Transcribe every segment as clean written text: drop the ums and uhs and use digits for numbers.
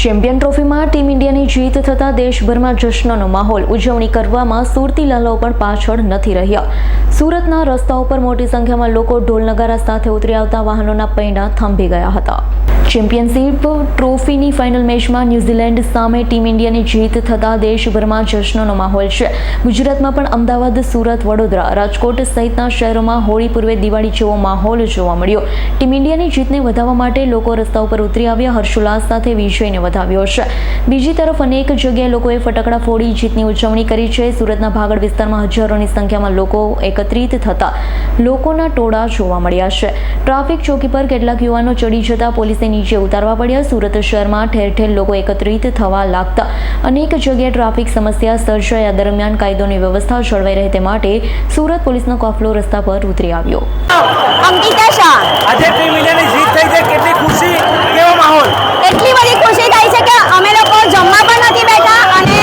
Champion ટ્રોફીમાં team ઇન્ડિયાની જીત થતાં દેશભરમાં જશ્નનો માહોલ. ઉજવણી કરવામાં સુરતી લાલાઓ પણ પાછળ નથી રહ્યા. સુરતના રસ્તાઓ પર મોટી સંખ્યામાં લોકો ઢોલ નગારા સાથે ઉતરી આવતા વાહનોના પૈડા થંભી ગયા હતા. ચેમ્પિયનશિપ ટ્રોફીની ફાઇનલ મેચમાં ન્યૂઝીલેન્ડ સામે ટીમ ઇન્ડિયાની જીત થતાં દેશભરમાં જશ્નનો માહોલ છે. ગુજરાતમાં પણ અમદાવાદ, સુરત, વડોદરા, રાજકોટ સહિતના શહેરોમાં હોળી પૂર્વે દિવાળી જેવો માહોલ જોવા મળ્યો. ટીમ ઇન્ડિયાની જીતને વધાવવા માટે લોકો રસ્તા ઉપર ઉતરી આવ્યા, હર્ષોલ્લાસ સાથે વિજયને વધાવ્યો છે. બીજી તરફ અનેક જગ્યાએ લોકોએ ફટાકડા ફોડી જીતની ઉજવણી કરી છે. સુરતના ભાગડ વિસ્તારમાં હજારોની સંખ્યામાં લોકો એકત્રિત થતા લોકોના ટોળા જોવા મળ્યા છે. ટ્રાફિક ચોકી પર કેટલાક યુવાનો ચડી જતા પોલીસે નીચે ઉતારવા પડ્યા. સુરત શહેરમાં ઠેર ઠેર લોકો એકત્રિત થવા લાગતા અનેક જગ્યાએ ટ્રાફિક સમસ્યા સર્જાયા. દરમિયાન કાયદોની વ્યવસ્થા જળવાઈ રહે તે માટે સુરત પોલીસનો કાફલો રસ્તા પર ઉતરી આવ્યો. અંકિતા શાહ. આજે ટીમ ઇન્ડિયાની જીત થઈ છે, કેટલી ખુશી, કેવો માહોલ? એટલી બધી ખુશી થઈ છે કે અમે લોકો જમવા પણ નથી બેઠા અને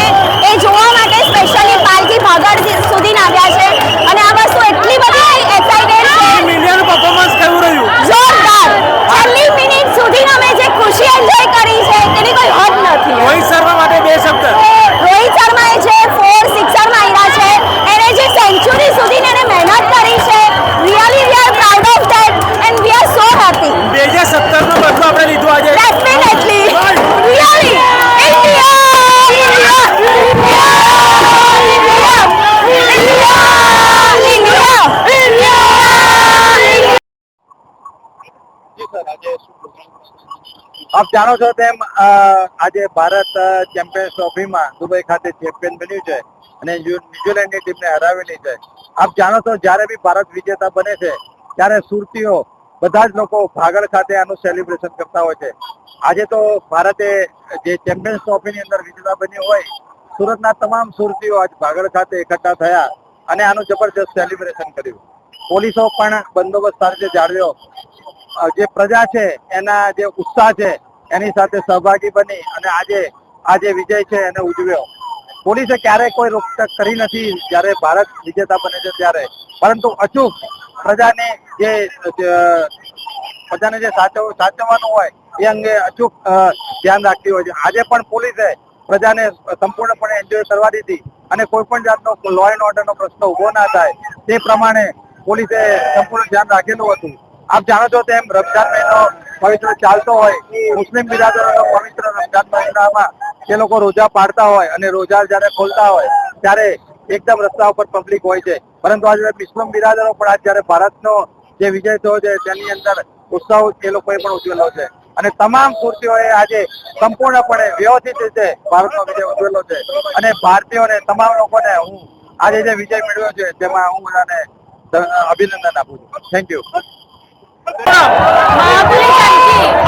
એ જોવા માટે સ્પેશિયલી પાલથી ભાગડ સુધી આવ્યા છે અને આ વસ્તુ એટલી બધી એક્સાઇટેડ છે. ટીમ ઇન્ડિયાનું પરફોર્મન્સ કેવું રહ્યું? જોરદાર. છેલ્લી મિનિટ સુધી અમે જે ખુશી એન્જોય કરી છે તેની કોઈ હદ નથી. રોહિત શર્મા માટે બે શબ્દ. રોહિત શર્માએ જે 4 સિક્સર માર્યા છે, એને જે સેન્ચુરી સુધી એને મહેનત કરી છે, really we are proud of that and we are so happy. 2017 નો બદલો આપણે લીધો આજે. ડેફિનેટલી રિયલી આપ જાણો છો તેમ આજે ભારત ચેમ્પિયન્સ ટ્રોફીમાં દુબઈ ખાતે ચેમ્પિયન બન્યું છે અને ન્યુઝીલેન્ડની ટીમને હરાવેલી છે. આપ જાણો છો જ્યારે બી ભારત વિજેતા બને છે ત્યારે સુરતીઓ બધા જ લોકો ભાગળ ખાતે આનું સેલિબ્રેશન કરતા હોય છે. આજે તો ભારતે જે ચેમ્પિયન્સ ટ્રોફીની અંદર વિજેતા બન્યું હોય, સુરતના તમામ સુરતીઓ આજ ભાગળ ખાતે એકઠા થયા અને આનું જબરજસ્ત સેલિબ્રેશન કર્યું. પોલીસો પણ બંદોબસ્ત સારી રીતે જાળવ્યો. જે પ્રજા છે એના જે ઉત્સાહ છે એની સાથે સહભાગી બની અને આજે વિજય છે એને ઉજવ્યો. પોલીસે ક્યારેય કોઈ રોકટોક કરી નથી જ્યારે ભારત વિજેતા બને છે ત્યારે, પરંતુ અચૂક પ્રજાને જે સાચવવાનું હોય એ અંગે અચૂક ધ્યાન રાખતી હોય છે. આજે પણ પોલીસે પ્રજાને સંપૂર્ણપણે એન્જોય કરવા દીધી અને કોઈ પણ જાતનો લો એન્ડ ઓર્ડરનો પ્રશ્ન ઉભો ના થાય તે પ્રમાણે પોલીસે સંપૂર્ણ ધ્યાન રાખેલું હતું. આપ જાણો છો તેમ રમજાન મહિનો પવિત્ર ચાલતો હોય, મુસ્લિમ બિરાદરોનો પવિત્ર રમજાન મહિનામાં જે લોકો રોજા પાડતા હોય અને રોજા જયારે ખોલતા હોય ત્યારે એકદમ રસ્તા ઉપર પબ્લિક હોય છે, પરંતુ આજે મુસ્લિમ બિરાદરો પણ આજ જયારે ભારતનો જે વિજય થયો છે તેની અંદર ઉત્સાહ એ લોકોએ પણ ઉજવેલો છે અને તમામ સુરતીઓએ આજે સંપૂર્ણપણે વ્યવસ્થિત રીતે ભારતનો વિજય ઉજવેલો છે અને ભારતીયોને તમામ લોકોને હું આજે જે વિજય મેળવ્યો છે તેમાં હું બધાને અભિનંદન આપું છું. Thank you.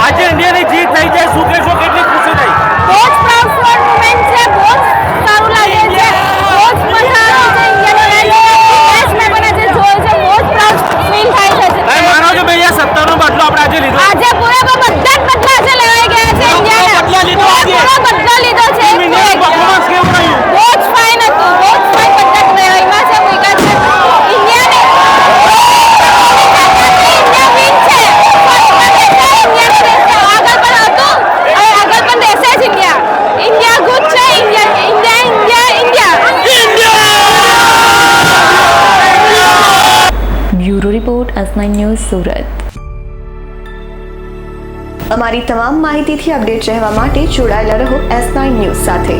આજે ઇન્ડિયાની જીત થઈ છે, શું કહેશો, કેટલી ખુશી થઈ? બહુ જ પ્રાઉડ મોમેન્ટ છે, બહુ જ સારું લાગે છે, બહુ જ મજા આવે છે. ઇન્ડિયાનો મેચ મેં પણ આજે જોયો છે, બહુ જ પ્રાઉડ ફીલ થાય છે. તમે માનો છો 2017 નો બદલો આપણે આજે લીધો? આજે પૂરા બધા જ બદલા આજે લેવાઈ ગયા છે. ઇન્ડિયાના બદલા લીધો આજે. પૂરા બદલા લીધો છે. ટીમ ઇન્ડિયાનું પરફોર્મન્સ કેવું રહ્યું? બહુ જ ફાઇન હતું, બહુ જ ફાઇન બધા જ એમાં છે મૂક્યા છે. ઇન્ડિયાને bureau report S9 news Surat. અમારી તમામ માહિતીથી અપડેટ રહેવા માટે જોડાયેલા રહો S9 ન્યૂઝ સાથે.